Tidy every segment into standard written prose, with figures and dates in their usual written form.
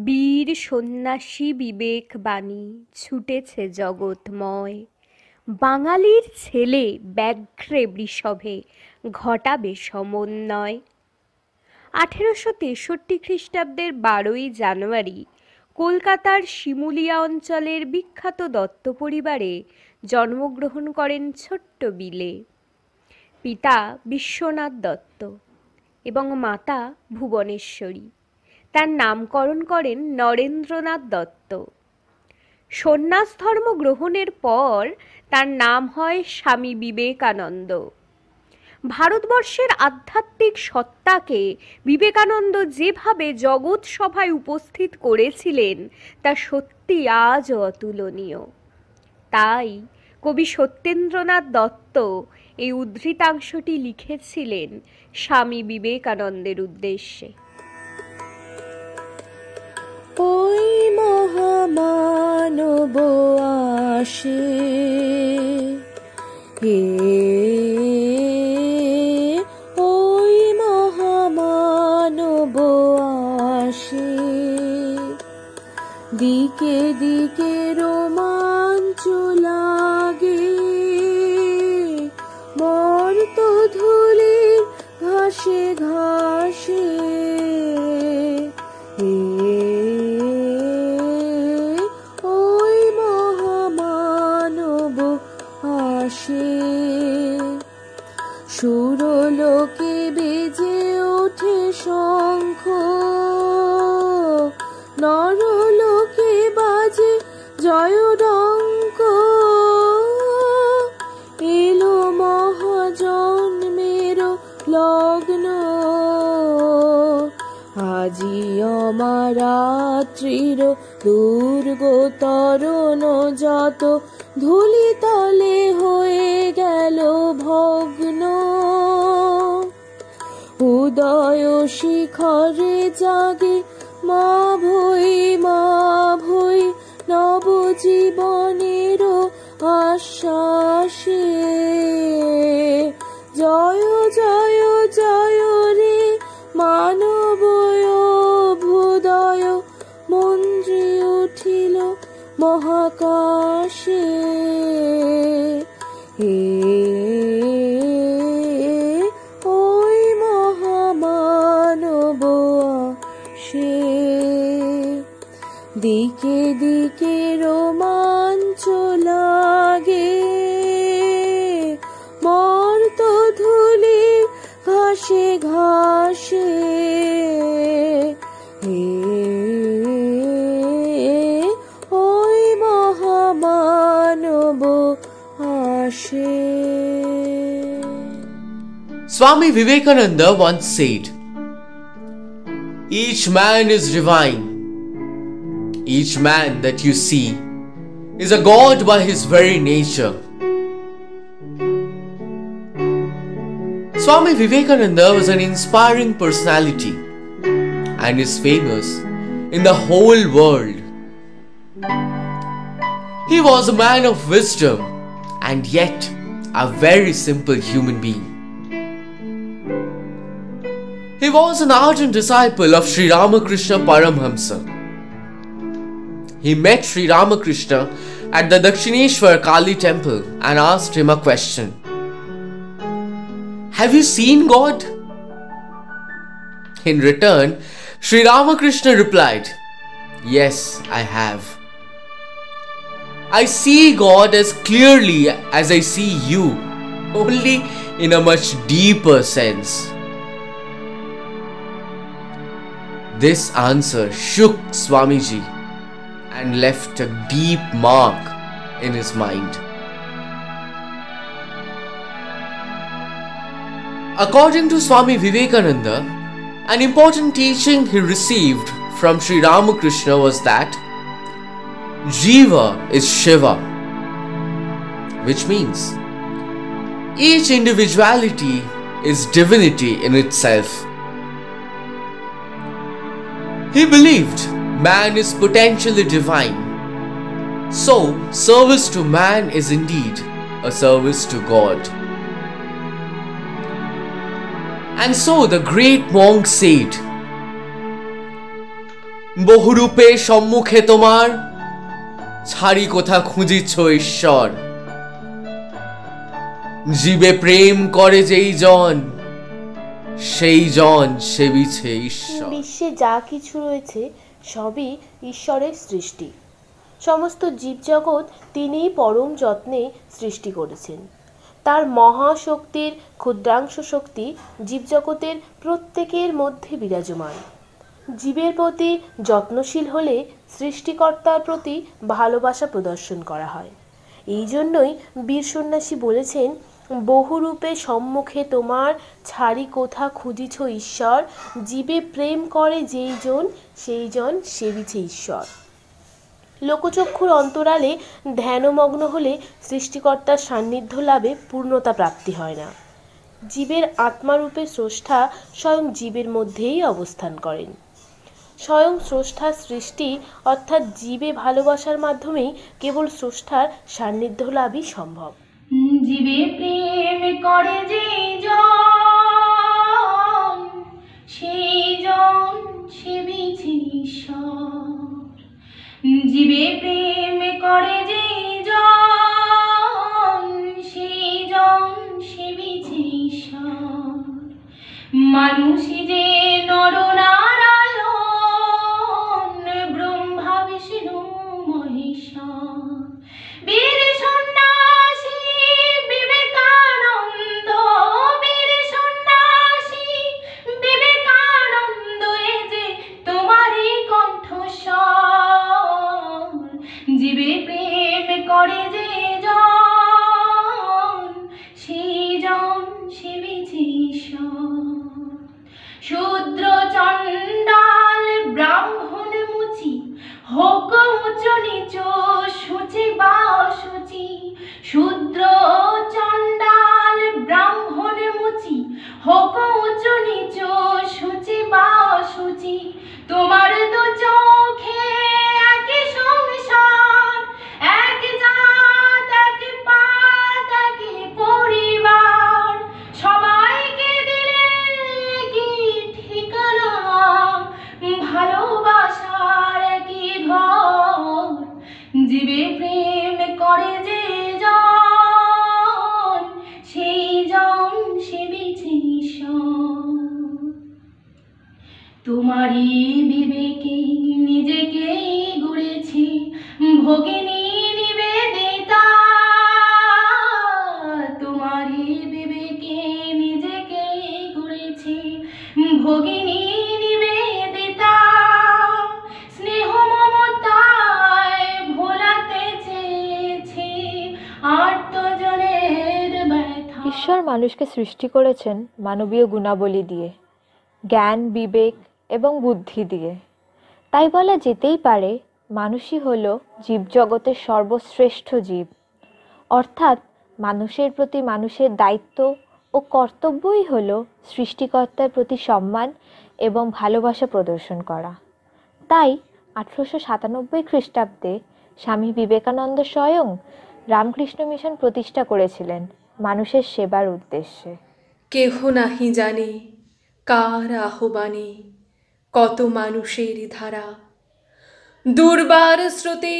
বীর সন্ন্যাসী বিবেক বাণী ছুটেছে জগৎময়, বাঙালির ছেলে ব্যাঘ্রে বৃষভে ঘটাবে সমন্বয়। 1863 খ্রিস্টাব্দের 12ই জানুয়ারি কলকাতার শিমুলিয়া অঞ্চলের বিখ্যাত দত্ত পরিবারে জন্মগ্রহণ করেন ছোট্ট বিলে। পিতা বিশ্বনাথ দত্ত এবং মাতা ভুবনেশ্বরী। তার নামকরণ করেন নরেন্দ্রনাথ দত্ত। সন্ন্যাস ধর্ম গ্রহণের পর তার নাম হয় স্বামী বিবেকানন্দ। ভারতবর্ষের আধ্যাত্মিক সত্তাকে বিবেকানন্দ যেভাবে জগৎ সভায় উপস্থিত করেছিলেন তা সত্যি আজও অতুলনীয়। তাই কবি সত্যেন্দ্রনাথ দত্ত এই উদ্ধৃতাংশটি লিখেছিলেন স্বামী বিবেকানন্দের উদ্দেশ্যে। ওই মহামানব আসে, ওই মহামানব আসে, দিকে দিকে রোমাঞ্চ লাগে, মর্ত ধূলির ঘাসে ঘাসে, ওই মহামানব আসে। সুরলোকে বেজে ওঠে শঙ্খ, নরলোকে বাজে জয়ডঙ্ক, এলো মহাজন্মের লগ্ন, আজি অমরাত্রির দুর্গতরণ যত ধূলিতলে হয়ে গেল ভগ্ন, উদয় শিখরে জাগে মা ভৈ নবজীবনের আশ্বাসে, জয় জয় জয় রে মানব অভ্যুদয়, মন্ত্রী উঠিল মহাকাশে, ওই মহামানব আসে। দিকে দিকে রোমাঞ্চ লাগে, মর্ত ধূলি ঘাসে ঘাসে, ওই মহামানব আসে। Swami Vivekananda once said, Each man is divine. Each man that you see is a god by his very nature. Swami Vivekananda was an inspiring personality and is famous in the whole world. He was a man of wisdom and yet a very simple human being. He was an ardent disciple of Sri Ramakrishna Paramhamsa. He met Sri Ramakrishna at the Dakshineshwar Kali temple and asked him a question. Have you seen God? In return, Sri Ramakrishna replied, Yes, I have. I see God as clearly as I see you, only in a much deeper sense. This answer shook Swamiji and left a deep mark in his mind. According to Swami Vivekananda, an important teaching he received from Sri Ramakrishna was that Jiva is Shiva, which means each individuality is divinity in itself. He believed man is potentially divine, so service to man is indeed a service to God. And so the great monk said, Bohurupe সম্মুখে তোমার ছাড়ি কোথা খুঁজিছ ঈশ্বর জীবে প্রেম করে যেই জন সেই জন সেবিছে ঈশ্বর। বিশ্বে যা কিছু রয়েছে সবই ঈশ্বরের সৃষ্টি। সমস্ত জীবজগৎ তিনিই পরম যত্নে সৃষ্টি করেছেন। তার মহাশক্তির ক্ষুদ্রাংশ শক্তি জীবজগতের প্রত্যেকের মধ্যে বিরাজমান। জীবের প্রতি যত্নশীল হলে সৃষ্টিকর্তার প্রতি ভালোবাসা প্রদর্শন করা হয়। এই জন্যই বীর সন্ন্যাসী বলেছেন, বহুরূপে সম্মুখে তোমার ছাড়ি কোথা খুঁজিছ ঈশ্বর জীবে প্রেম করে যেই জন সেই জন সেবিছে ঈশ্বর। লোকচক্ষুর অন্তরালে ধ্যানমগ্ন হলে সৃষ্টিকর্তার সান্নিধ্য লাভে পূর্ণতা প্রাপ্তি হয় না। জীবের আত্মারূপে স্রষ্টা স্বয়ং জীবের মধ্যেই অবস্থান করেন। স্বয়ং স্রষ্টার সৃষ্টি অর্থাৎ জীবে ভালোবাসার মাধ্যমেই কেবল স্রষ্টার সান্নিধ্য লাভই সম্ভব। জীবে প্রেম করে যেই জন সেই জন সেবিছে ঈশ্বর জীবে প্রেম করে যেই জন সেই জন সেবিছে ঈশ্বর মানুষই যে নরনারায়ণ ব্রহ্মা বিষ্ণু মহেশ্বর বীর সন্ন্যাসী বিবেকানন্দ বীর সন্ন্যাসী বিবেকানন্দ এ যে তোমারই কণ্ঠস্বর জীবে প্রেম করে যে জন সেই জন সেবিছে ঈশ্বর শূদ্র চণ্ডাল ব্রাহ্মণ মুচি হোক উচ্চ নিচ সূচি বা অসুচি শূদ্র চণ্ডাল ব্রাহ্মণ মুচি হোক উচ্চ নিচ সূচি বা অসুচি তোমার তো চোখে একই সংসার এক জাত এক পাত একই পরিবার সবাইকে দিলে কি ঠিকানা ভালোবাসার একই ঘর জীবে প্রেম করে যে জন সেই জন সেবিছে ঈশ্বর তোমারই বিবেকে নিজেকে গড়েছে ভগিনী নিবেদিতা তোমারই বিবেকে নিজেকে গড়েছে ভগিনী নিবেদিতা স্নেহ মমতায় ভোলাতে চেয়েছে আত্মজনের ব্যথা। ঈশ্বর মানুষকে সৃষ্টি করেছেন মানবীয় গুণাবলী দিয়ে। জ্ঞান, বিবেক, এবং বুদ্ধি দিয়ে। তাই বলা যেতেই পারে মানুষই হলো জীবজগতের সর্বশ্রেষ্ঠ জীব, অর্থাৎ মানুষের প্রতি মানুষের দায়িত্ব ও কর্তব্যই হলো সৃষ্টিকর্তার প্রতি সম্মান এবং ভালোবাসা প্রদর্শন করা। তাই 1897 খ্রিস্টাব্দে স্বামী বিবেকানন্দ স্বয়ং রামকৃষ্ণ মিশন প্রতিষ্ঠা করেছিলেন মানুষের সেবার উদ্দেশ্যে। কেহ নাহি জানে কার আহ্বানে কত মানুষের ধারা, দুর্বার স্রোতে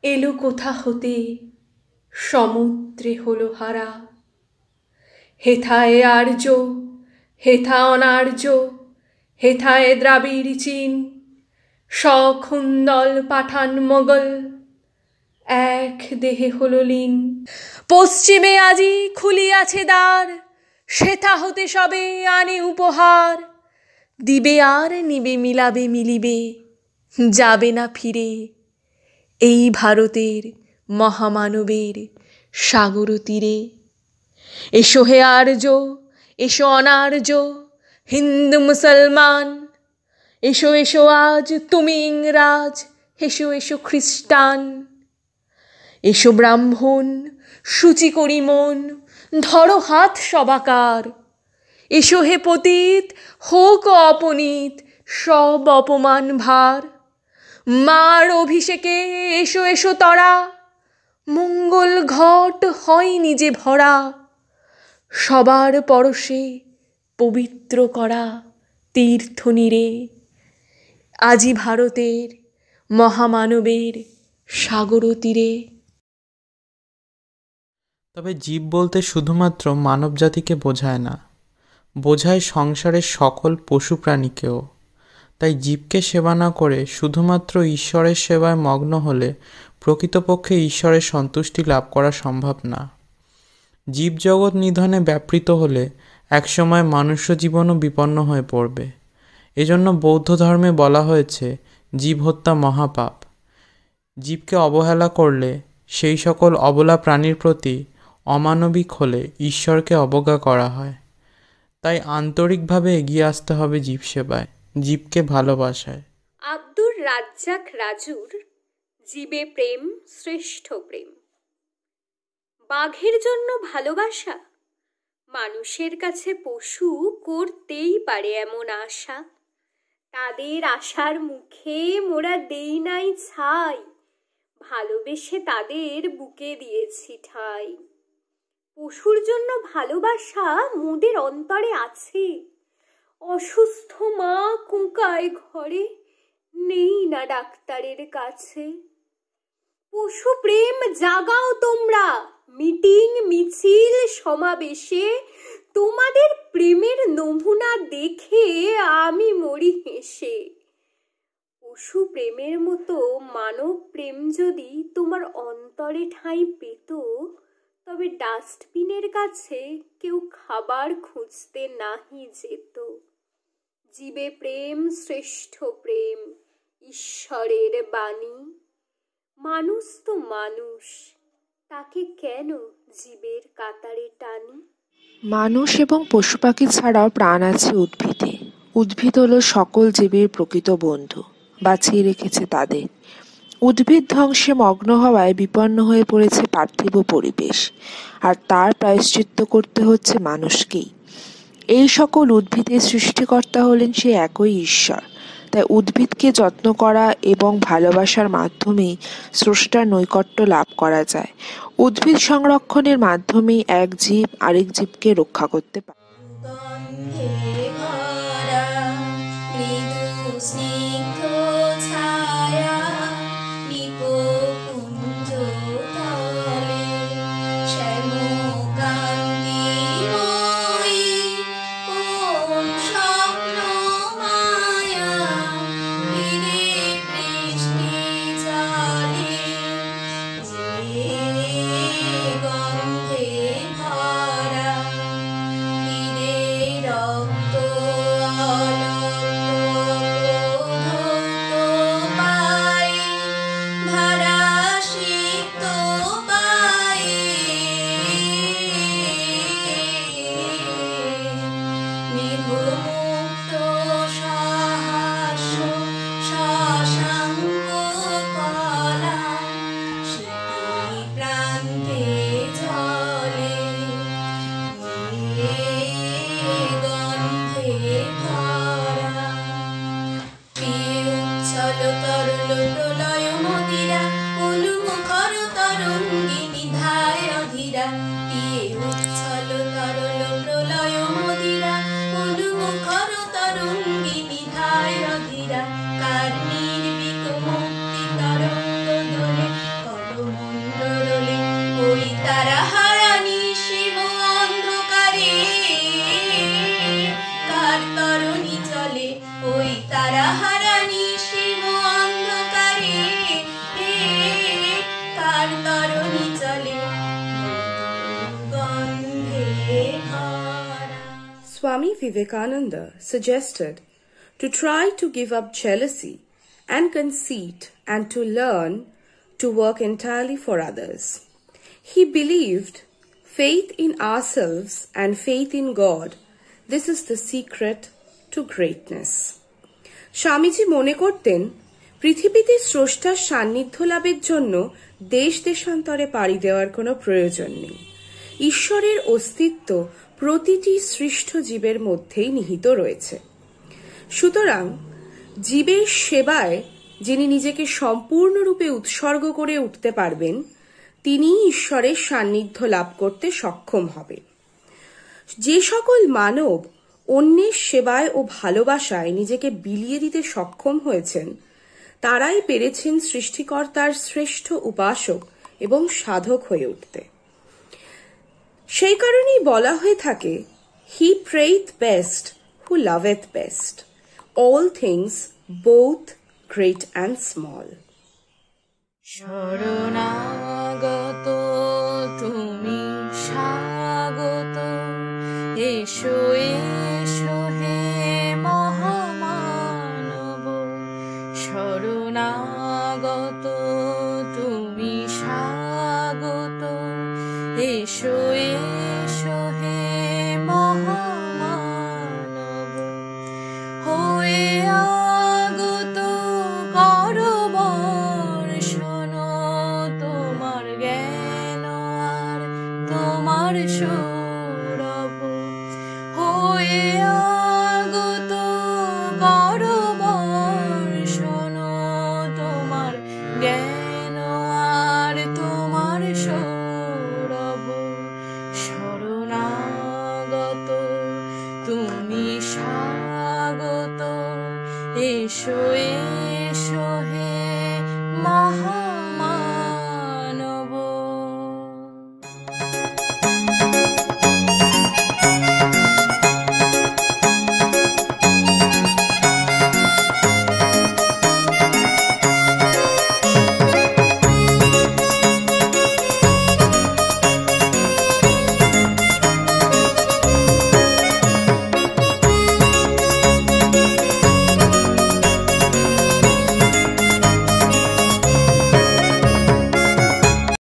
এলো কোথা হতে সমুদ্রে হলো হারা। হেথায় আর্য হেথা অনার্য, হেথায় দ্রাবিড় চীন, সখুন্দল পাঠান মোগল, এক দেহে হলো লীন। পশ্চিমে আজি খুলিয়াছে দ্বার, সেথা হতে সবে আনে উপহার। দিবে আর নিবে মিলাবে মিলিবে, যাবে না ফিরে এই ভারতের মহামানবের সাগর তীরে। এসো হে আর্য, এসো অনার্য, হিন্দু মুসলমান, এসো এসো আজ তুমি ইংরাজ, এসো এসো খ্রিস্টান। এসো ব্রাহ্মণ, সূচি করি মন, ধরো হাত সবাকার। এসো হে পতিত, হোক অপনীত সব অপমান ভার। মার অভিষেকে এসো এসো তরা, মঙ্গল ঘট হয় নিজে ভরা। সবার পরশে পবিত্র করা তীর্থ নীরে, আজি ভারতের মহামানবের সাগর তীরে। তবে জীব বলতে শুধুমাত্র মানব জাতিকে বোঝায় না, বোঝায় সংসারের সকল পশু প্রাণীকেও। তাই জীবকে সেবা না করে শুধুমাত্র ঈশ্বরের সেবায় মগ্ন হলে প্রকৃতপক্ষে ঈশ্বরের সন্তুষ্টি লাভ করা সম্ভব না। জীবজগৎ নিধনে ব্যাপৃত হলে একসময় মনুষ্য জীবনও বিপন্ন হয়ে পড়বে। এজন্য বৌদ্ধ ধর্মে বলা হয়েছে জীব হত্যা মহাপাপ। জীবকে অবহেলা করলে সেই সকল অবলা প্রাণীর প্রতি অমানবিক হলে ঈশ্বরকে অবজ্ঞা করা হয়। তাই আন্তরিকভাবে এগিয়ে আসতে হবে জীব সেবায়, জীবকে ভালোবাসায়। আব্দুর রাজ্জাক রাজুর জীবে প্রেম শ্রেষ্ঠ প্রেম। বাঘের জন্য ভালোবাসা, মানুষের কাছে পশু করতেই পারে এমন আশা। তাদের আশার মুখে মোরা দেই নাই ছাই, ভালোবেসে তাদের বুকে দিয়েছি ঠাই। পশুর জন্য ভালোবাসা মোদের অন্তরে আছে। অসুস্থ মা কুঁকায় ঘরে, নেই না ডাক্তারের কাছে। পশু প্রেম জাগাও তোমরা, মিটিং মিছিল সমাবেশে। তোমাদের প্রেমের নমুনা দেখে আমি মরি হেসে। পশু প্রেমের মতো মানব প্রেম যদি তোমার অন্তরে ঠাঁই পেত, তবে ডাস্টবিনের কাছে কেউ খাবার খুঁজতে নাহি যেত। জীবে প্রেম শ্রেষ্ঠ প্রেম, ঈশ্বরের বাণী। মানুষ তো মানুষ, তাকে কেন জীবের কাতারে টানি? মানুষ এবং পশু পাখি ছাড়াও প্রাণ আছে উদ্ভিদে। উদ্ভিদ হলো সকল জীবের প্রকৃত বন্ধু, বাঁচিয়ে রেখেছে তাদের। উদ্ভিদ ধ্বংসে মগ্ন হওয়ায় বিপন্ন হয়ে পড়েছে পার্থিব পরিবেশ, আর তার প্রায়শ্চিত্ত করতে হচ্ছে মানুষকেই। এই সকল উদ্ভিদের সৃষ্টিকর্তা হলেন সে একই ঈশ্বর। তাই উদ্ভিদকে যত্ন করা এবং ভালোবাসার মাধ্যমেই স্রষ্টার নৈকট্য লাভ করা যায়। উদ্ভিদ সংরক্ষণের মাধ্যমেই এক জীব আরেক জীবকে রক্ষা করতে পারে। তরঙ্গিনী ধায় অধীরা পিয়ে উচ্ছল তরল প্রলয় মদিরা অনুমুখর তরঙ্গিনী ধায় অধীরা কার নির্বিক মুক্তি তরঙ্গ দোলে করমণ্ডলে ওই তারা হারানি শিব অন্ধকারে কার তরণী চলে ওই তারা হারানি শিব অন্ধকারে কার তরণী চলে গন্ধে ভরা। Swami Vivekananda suggested to try to give up jealousy and conceit and to learn to work entirely for others. He believed faith in ourselves and faith in God. This is the secret to greatness. Swamiji মনে করতেন পৃথিবীতে স্রষ্টার সান্নিধ্য লাভের জন্য দেশ দেশান্তরে পাড়ি দেওয়ার কোনো প্রয়োজন নেই। ঈশ্বরের অস্তিত্ব প্রতিটি সৃষ্ট জীবের মধ্যেই নিহিত রয়েছে। সুতরাং জীবের সেবায় যিনি নিজেকে সম্পূর্ণরূপে উৎসর্গ করে উঠতে পারবেন তিনিই ঈশ্বরের সান্নিধ্য লাভ করতে সক্ষম হবে। যে সকল মানব অন্যের সেবায় ও ভালোবাসায় নিজেকে বিলিয়ে দিতে সক্ষম হয়েছেন তারাই পেরেছেন সৃষ্টিকর্তার শ্রেষ্ঠ উপাসক এবং সাধক হয়ে উঠতে। সেই কারণেই বলা হয়ে থাকে he prayeth best who loveth best all things both great and small. শরণাগত তুমি স্বাগত এসো এসো হে মহামানব শরণাগত তুমি স্বাগত এসো এসো হে মহামানব হয়ে আগত করবর শোনো তোমার জ্ঞান আর তোমার সৌরভ হয়ে আগত করবর শোনো তোমার জ্ঞান আর তোমার সৌরভ শরণাগত তুমি স্বাগত এসো এসো হে মহামানব।